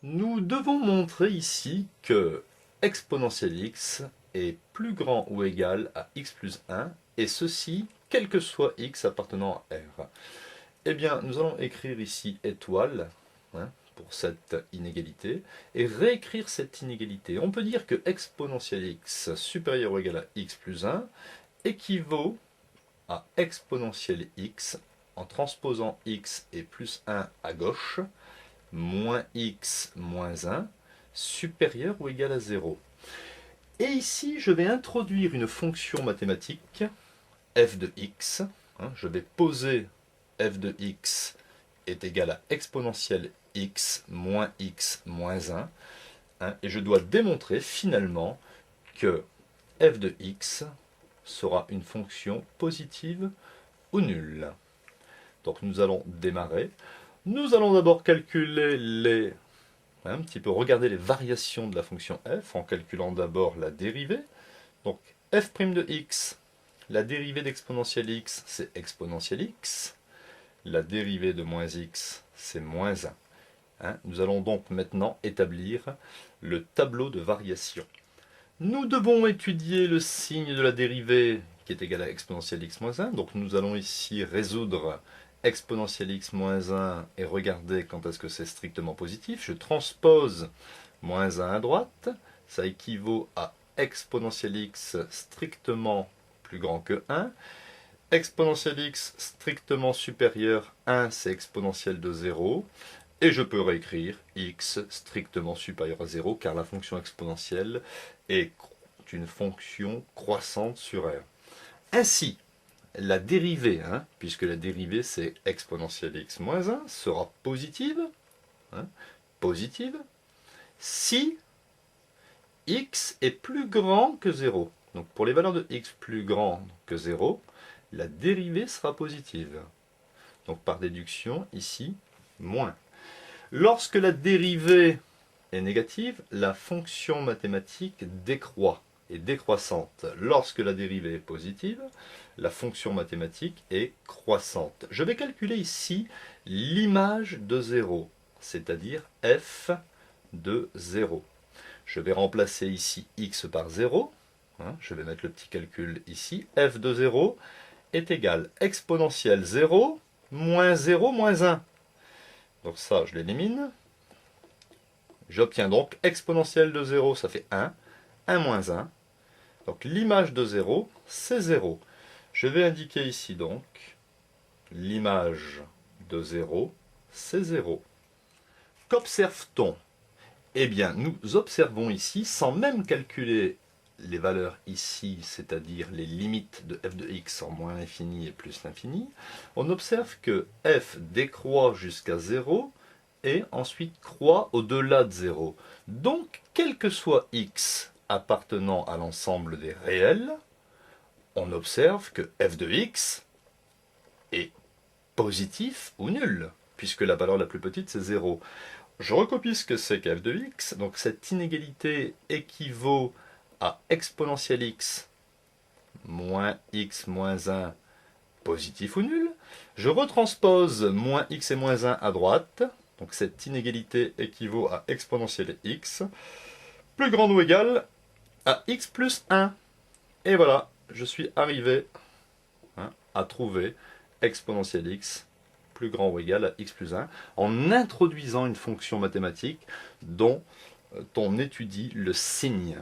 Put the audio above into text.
Nous devons montrer ici que exponentielle x est plus grand ou égal à x plus 1, et ceci, quel que soit x appartenant à R. Eh bien, nous allons écrire ici étoile, pour cette inégalité, et réécrire cette inégalité. On peut dire que exponentielle x supérieur ou égal à x plus 1 équivaut à exponentielle x en transposant x et plus 1 à gauche, moins x moins 1, supérieur ou égal à 0. Et ici, je vais introduire une fonction mathématique, f de x. Je vais poser f de x est égal à exponentielle x moins 1. Et je dois démontrer finalement que f de x sera une fonction positive ou nulle. Donc nous allons démarrer. Nous allons d'abord calculer un petit peu regarder les variations de la fonction f en calculant d'abord la dérivée. Donc f' de x, la dérivée d'exponentielle x, c'est exponentielle x. La dérivée de moins x, c'est moins 1. Nous allons donc maintenant établir le tableau de variation. Nous devons étudier le signe de la dérivée qui est égal à exponentielle x moins 1. Donc nous allons ici résoudre exponentielle x moins 1 et regarder quand est-ce que c'est strictement positif. Je transpose moins 1 à droite. Ça équivaut à exponentielle x strictement plus grand que 1. Exponentielle x strictement supérieur 1, c'est exponentielle de 0. Et je peux réécrire x strictement supérieur à 0, car la fonction exponentielle est une fonction croissante sur R. Ainsi, la dérivée, puisque la dérivée c'est exponentielle x moins 1, sera positive, positive, si x est plus grand que 0. Donc pour les valeurs de x plus grand que 0, la dérivée sera positive. Donc par déduction, ici, moins. Lorsque la dérivée est négative, la fonction mathématique décroît, est décroissante. Lorsque la dérivée est positive, la fonction mathématique est croissante. Je vais calculer ici l'image de 0, c'est-à-dire f de 0. Je vais remplacer ici x par 0. Je vais mettre le petit calcul ici. F de 0 est égal à exponentielle 0 moins 0 moins 1. Donc ça, je l'élimine. J'obtiens donc exponentielle de 0, ça fait 1. 1 moins 1. Donc l'image de 0, c'est 0. Je vais indiquer ici donc l'image de 0, c'est 0. Qu'observe-t-on? Eh bien, nous observons ici, sans même calculer les valeurs ici, c'est-à-dire les limites de f de x en moins l'infini et plus l'infini, on observe que f décroît jusqu'à 0 et ensuite croît au-delà de 0. Donc, quel que soit x appartenant à l'ensemble des réels, on observe que f de x est positif ou nul, puisque la valeur la plus petite c'est 0. Je recopie ce que c'est que f de x, donc cette inégalité équivaut à exponentielle x moins x moins 1 positif ou nul. Je retranspose moins x et moins 1 à droite, donc cette inégalité équivaut à exponentielle x plus grande ou égale à x plus 1. Et voilà, je suis arrivé à trouver exponentielle x plus grand ou égal à x plus 1 en introduisant une fonction mathématique dont on étudie le signe.